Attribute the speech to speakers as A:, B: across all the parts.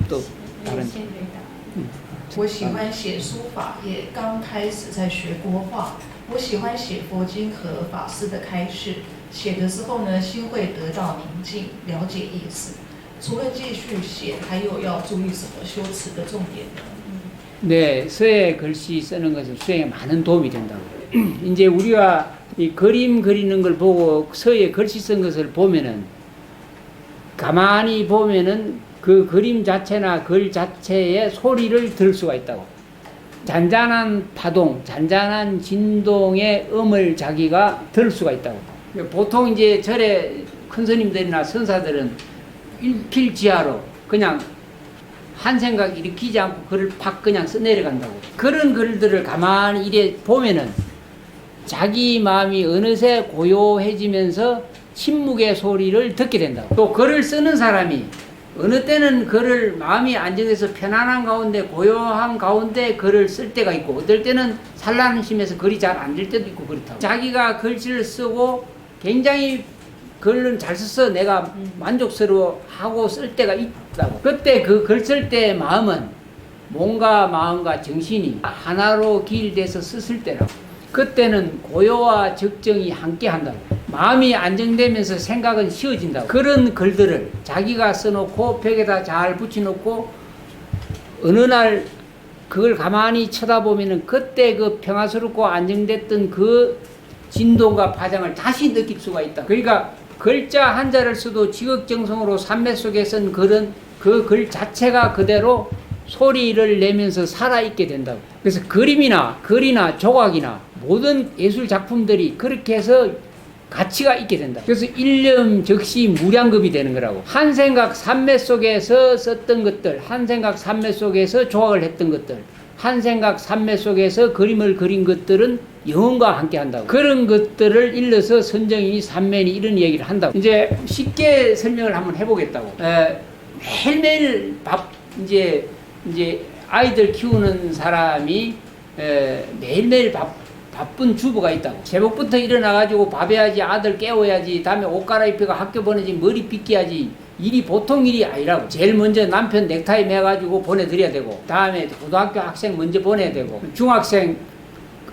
A: 또 다른.
B: 我喜欢写书法，也刚开始在学国画。我喜欢写佛经和法师的开示，写的时候呢，心会得到宁静，了解意思。除了继续写，还有要注意什么修辞的重点呢？
A: 네, 서예 글씨 쓰는 것은 수행에 많은 도움이 된다고. 이제 우리가 이 그림 그리는 걸 보고 서예 글씨 쓴 것을 보면은 가만히 보면은 그 그림 자체나 글 자체의 소리를 들을 수가 있다고. 잔잔한 파동, 잔잔한 진동의 음을 자기가 들을 수가 있다고. 보통 이제 절에 큰 스님들이나 선사들은 일필지하로 그냥 한 생각 일으키지 않고 글을 팍 그냥 써내려간다고. 그런 글들을 가만히 이래 보면은 자기 마음이 어느새 고요해지면서 침묵의 소리를 듣게 된다고. 또 글을 쓰는 사람이 어느 때는 글을 마음이 안정해서 편안한 가운데 고요한 가운데 글을 쓸 때가 있고 어떨 때는 산란심에서 글이 잘 안 될 때도 있고 그렇다고. 자기가 글씨를 쓰고 굉장히 글은 잘 썼어 내가 만족스러워하고 쓸 때가 있다고. 그때 그 글 쓸 때 마음은 몸과 마음과 정신이 하나로 기일돼서 썼을 때라고. 그때는 고요와 적정이 함께 한다고. 마음이 안정되면서 생각은 쉬워진다고. 그런 글들을 자기가 써놓고 벽에다 잘 붙여놓고 어느 날 그걸 가만히 쳐다보면은 그때 그 평화스럽고 안정됐던 그 진동과 파장을 다시 느낄 수가 있다. 그러니까 글자 한자를 써도 지극정성으로 삼매 속에 쓴 글은 그 글 자체가 그대로 소리를 내면서 살아있게 된다고. 그래서 그림이나 글이나 조각이나 모든 예술 작품들이 그렇게 해서 가치가 있게 된다. 그래서 일념즉시 무량급이 되는 거라고. 한 생각 삼매 속에서 썼던 것들, 한 생각 삼매 속에서 조각을 했던 것들, 한 생각 삼매 속에서 그림을 그린 것들은 영혼과 함께 한다고. 그런 것들을 일러서 선정이 삼매니 이런 얘기를 한다고. 이제 쉽게 설명을 한번 해보겠다고. 매일매일 이제 아이들 키우는 사람이 매일매일 바쁜 주부가 있다고. 새벽부터 일어나가지고 밥 해야지, 아들 깨워야지, 다음에 옷 갈아입히고 학교 보내지, 머리 빗겨야지. 일이 보통 일이 아니라고. 제일 먼저 남편 넥타이 매가지고 보내드려야 되고, 다음에 고등학교 학생 먼저 보내야 되고, 중학생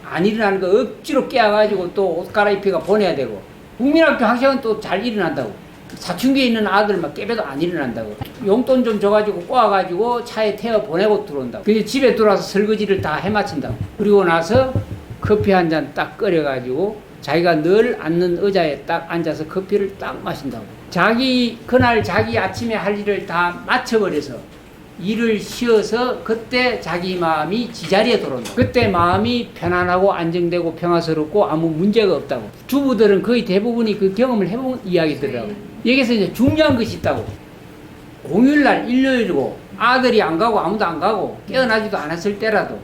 A: 안 일어나는 거 억지로 깨워가지고 또 옷 갈아입히고 보내야 되고, 국민학교 학생은 또 잘 일어난다고. 사춘기에 있는 아들 막 깨배도 안 일어난다고. 용돈 좀 줘가지고 꼬아가지고 차에 태워 보내고 들어온다고. 그래서 집에 들어와서 설거지를 다 해마친다고. 그리고 나서 커피 한 잔 딱 끓여가지고 자기가 늘 앉는 의자에 딱 앉아서 커피를 딱 마신다고. 그날 자기 아침에 할 일을 다 마쳐버려서 일을 쉬어서 그때 자기 마음이 지자리에 들어온다. 그때 마음이 편안하고 안정되고 평화스럽고 아무 문제가 없다고. 주부들은 거의 대부분이 그 경험을 해본 이야기들이라고. 여기서 이제 중요한 것이 있다고. 공휴일날 일요일이고 아들이 안 가고 아무도 안 가고 깨어나지도 않았을 때라도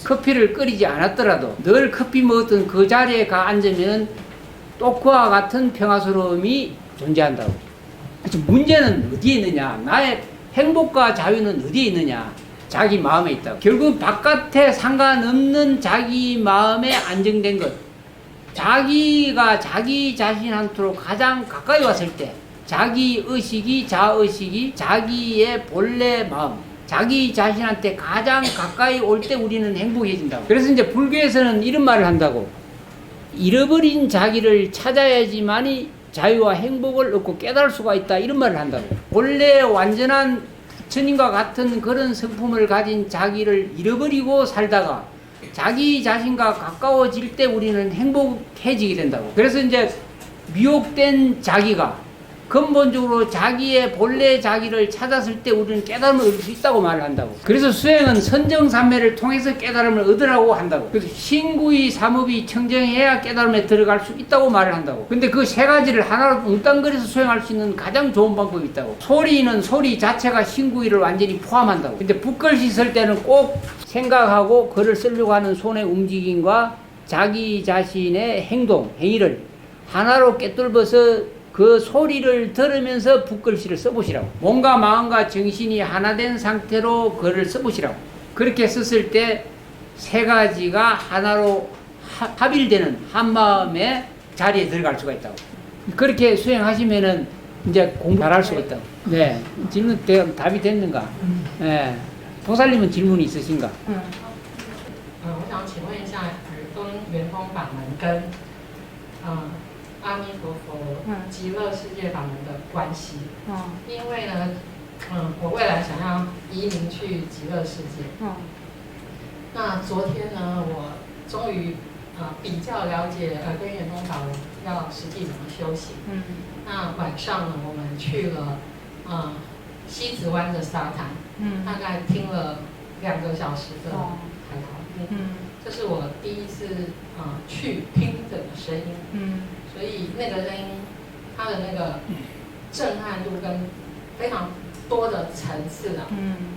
A: 커피를 끓이지 않았더라도 늘 커피 먹었던 그 자리에 가 앉으면 또 그와 같은 평화스러움이 존재한다고. 문제는 어디에 있느냐? 나의 행복과 자유는 어디에 있느냐? 자기 마음에 있다고. 결국 바깥에 상관없는 자기 마음에 안정된 것. 자기가 자기 자신한테로 가장 가까이 왔을 때 자기 의식이 자의식이 자기의 본래 마음 자기 자신한테 가장 가까이 올 때 우리는 행복해진다고. 그래서 이제 불교에서는 이런 말을 한다고. 잃어버린 자기를 찾아야지만이 자유와 행복을 얻고 깨달을 수가 있다. 이런 말을 한다고. 본래 완전한 부처님과 같은 그런 성품을 가진 자기를 잃어버리고 살다가 자기 자신과 가까워질 때 우리는 행복해지게 된다고. 그래서 이제 미혹된 자기가 근본적으로 자기의 본래 자기를 찾았을 때 우리는 깨달음을 얻을 수 있다고 말을 한다고. 그래서 수행은 선정삼매를 통해서 깨달음을 얻으라고 한다고. 그래서 신구의 삼업이 청정해야 깨달음에 들어갈 수 있다고 말을 한다고. 근데 그 세 가지를 하나로 뭉땅거려서 수행할 수 있는 가장 좋은 방법이 있다고. 소리는 소리 자체가 신구의를 완전히 포함한다고. 근데 붓글씨 쓸 때는 꼭 생각하고 글을 쓰려고 하는 손의 움직임과 자기 자신의 행동, 행위를 하나로 꿰뚫어서 그 소리를 들으면서 붓글씨를 써보시라고. 몸과 마음과 정신이 하나된 상태로 글을 써보시라고. 그렇게 썼을 때 세 가지가 하나로 합일되는 한마음의 자리에 들어갈 수가 있다고. 그렇게 수행하시면은 이제 공부 잘할 수가 있다고. 네. 질문 답이 됐는가? 네. 보살님은 질문이 있으신가?
C: 我想请问一下，耳东圆通法门跟阿弥陀佛极乐世界法门的关系？因为呢，我未来想要移民去极乐世界。那昨天呢，我终于比较了解耳根圆通法门要实际怎么修行。那晚上呢，我们去了西子湾的沙滩，大概听了2个小时的海涛。这是我第一次去听这个声音，所以那个声音它的那个震撼度跟非常多的层次啊，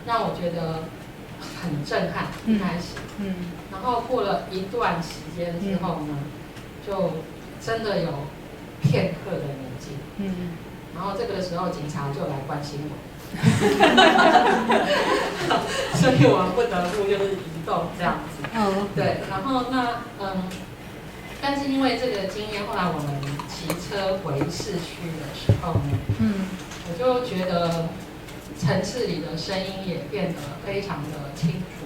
C: 让我觉得很震撼。一开始，然后过了一段时间之后呢，就真的有片刻的宁静，然后这个时候警察就来关心我。所以我不得不就是移动这样子。对，然后但是因为这个经验，后来我们骑车回市区的时候呢，我就觉得城市里的声音也变得非常的清楚。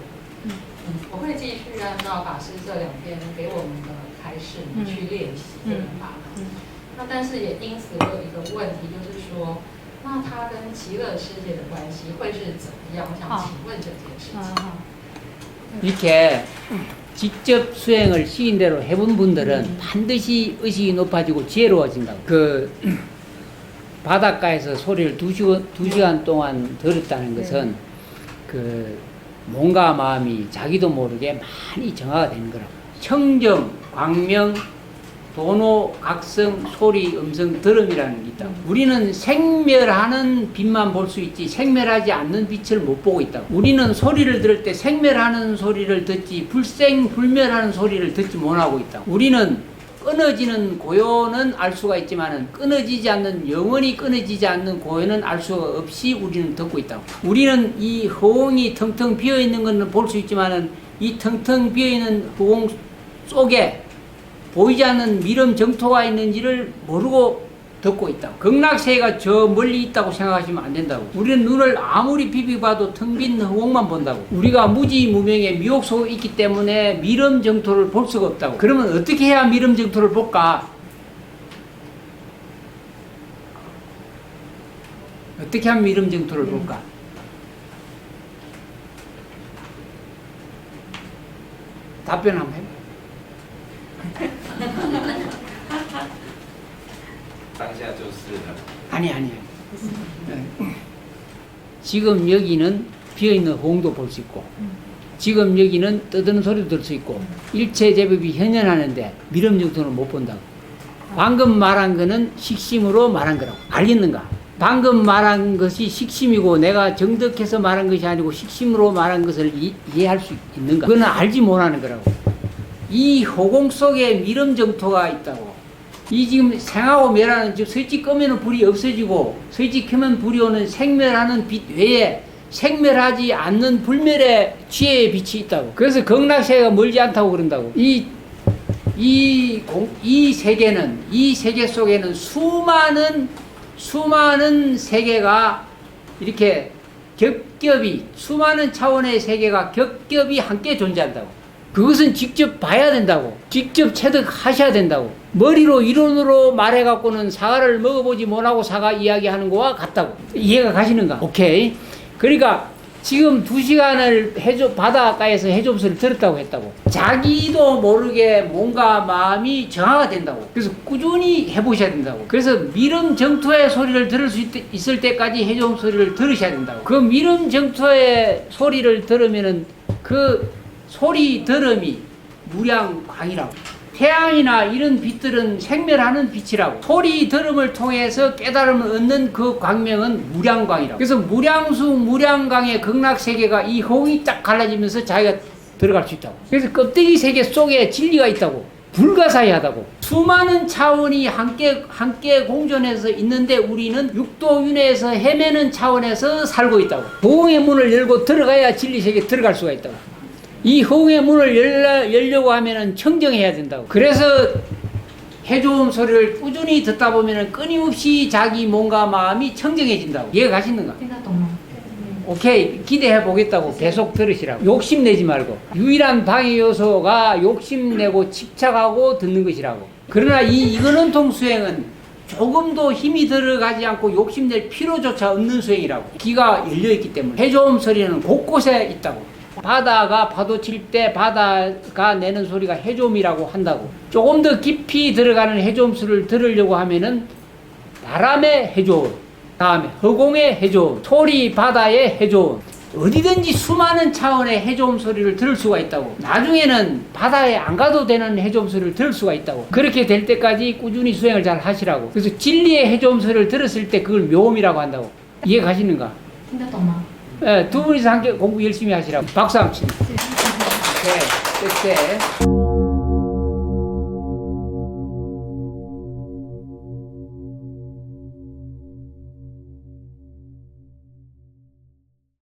C: 我会继续按照法师这2天给我们的开示去练习这个法门。那但是也因此我有一个问题，就是说，那它跟极乐世界的关系会是怎么样？我想请问这件事情。
A: 이렇게 직접 수행을 시인 대로 해본 분들은 반드시 의식이 높아지고 지혜로워진다고. 그 바닷가에서 소리를 2시간 동안 들었다는 것은 그 몸과 마음이 자기도 모르게 많이 정화가 되는 거라고. 청정, 광명, 도노, 각성, 소리, 음성, 들음이라는 게 있다. 우리는 생멸하는 빛만 볼 수 있지 생멸하지 않는 빛을 못 보고 있다. 우리는 소리를 들을 때 생멸하는 소리를 듣지 불멸하는 소리를 듣지 못하고 있다. 우리는 끊어지는 고요는 알 수가 있지만은 끊어지지 않는 영원히 끊어지지 않는 고요는 알 수가 없이 우리는 듣고 있다. 우리는 이 허공이 텅텅 비어 있는 것은 볼 수 있지만은 이 텅텅 비어 있는 허공 속에 보이지 않는 미름 정토가 있는지를 모르고 듣고 있다. 극락세계가 저 멀리 있다고 생각하시면 안 된다고. 우리는 눈을 아무리 비비봐도 텅 빈 허공만 본다고. 우리가 무지무명의 미혹 속에 있기 때문에 미름 정토를 볼 수가 없다고. 그러면 어떻게 해야 미름 정토를 볼까? 어떻게 하면 미름 정토를 볼까? 답변 한번 해봐.
D: 当下就是了。
A: 아니. 지금 여기는 비어있는 호응도 볼 수 있고 지금 여기는 떠드는 소리도 들을 수 있고 일체 제법이 현현하는데 미름 정토는 못 본다고. 방금 말한 거는 식심으로 말한 거라고. 알겠는가? 방금 말한 것이 식심이고 내가 정덕해서 말한 것이 아니고 식심으로 말한 것을 이해할 수 있는가? 그거는 알지 못하는 거라고. 이 허공 속에 미름 정토가 있다고. 이 지금 생하고 멸하는, 즉 스위치 끄면 불이 없어지고 스위치 켜면 불이 오는 생멸하는 빛 외에 생멸하지 않는 불멸의 지혜의 빛이 있다고. 그래서 극락세계가 멀지 않다고 그런다고. 이 세계는, 이 세계 속에는 수많은 세계가 이렇게 겹겹이, 수많은 차원의 세계가 겹겹이 함께 존재한다고. 그것은 직접 봐야 된다고. 직접 체득하셔야 된다고. 머리로 이론으로 말해갖고는 사과를 먹어보지 못하고 사과 이야기하는 거와 같다고. 이해가 가시는가? 오케이. 그러니까 지금 2시간을 바닷가에서 해조음소리를 들었다고 했다고. 자기도 모르게 몸과 마음이 정화가 된다고. 그래서 꾸준히 해보셔야 된다고. 그래서 미름 정토의 소리를 들을 수 있을 때까지 해조음소리를 들으셔야 된다고. 그 미름 정토의 소리를 들으면은 그 소리 들음이 무량광이라고. 태양이나 이런 빛들은 생멸하는 빛이라고. 소리 들음을 통해서 깨달음을 얻는 그 광명은 무량광이라고. 그래서 무량수 무량광의 극락세계가 이 호응이 딱 갈라지면서 자기가 들어갈 수 있다고. 그래서 껍데기 세계 속에 진리가 있다고. 불가사의하다고. 수많은 차원이 함께 공존해서 있는데 우리는 육도윤회에서 헤매는 차원에서 살고 있다고. 호응의 문을 열고 들어가야 진리 세계에 들어갈 수가 있다고. 이 호응의 문을 열려고 하면은 청정해야 된다고. 그래서 해조음 소리를 꾸준히 듣다 보면 끊임없이 자기 몸과 마음이 청정해진다고. 이해가 가시는가?
B: 听得懂吗？
A: 오케이, 기대해 보겠다고 계속 들으시라고. 욕심내지 말고. 유일한 방해 요소가 욕심내고 집착하고 듣는 것이라고. 그러나 이거는 통수행은 조금도 힘이 들어가지 않고 욕심낼 필요조차 없는 수행이라고. 귀가 열려있기 때문에. 해조음 소리는 곳곳에 있다고. 바다가 파도 칠 때 바다가 내는 소리가 해조음이라고 한다고. 조금 더 깊이 들어가는 해조음 소리를 들으려고 하면은 바람의 해조음, 다음에 허공의 해조음, 소리 바다의 해조음, 어디든지 수많은 차원의 해조음 소리를 들을 수가 있다고. 나중에는 바다에 안 가도 되는 해조음 소리를 들을 수가 있다고. 그렇게 될 때까지 꾸준히 수행을 잘 하시라고. 그래서 진리의 해조음 소리를 들었을 때 그걸 묘음이라고 한다고. 이해 가시는가?
B: 听得懂吗？
A: 예, 두 분이서 함께 공부 열심히 하시라고. 박수 한번 칩니다. 네, 끝에.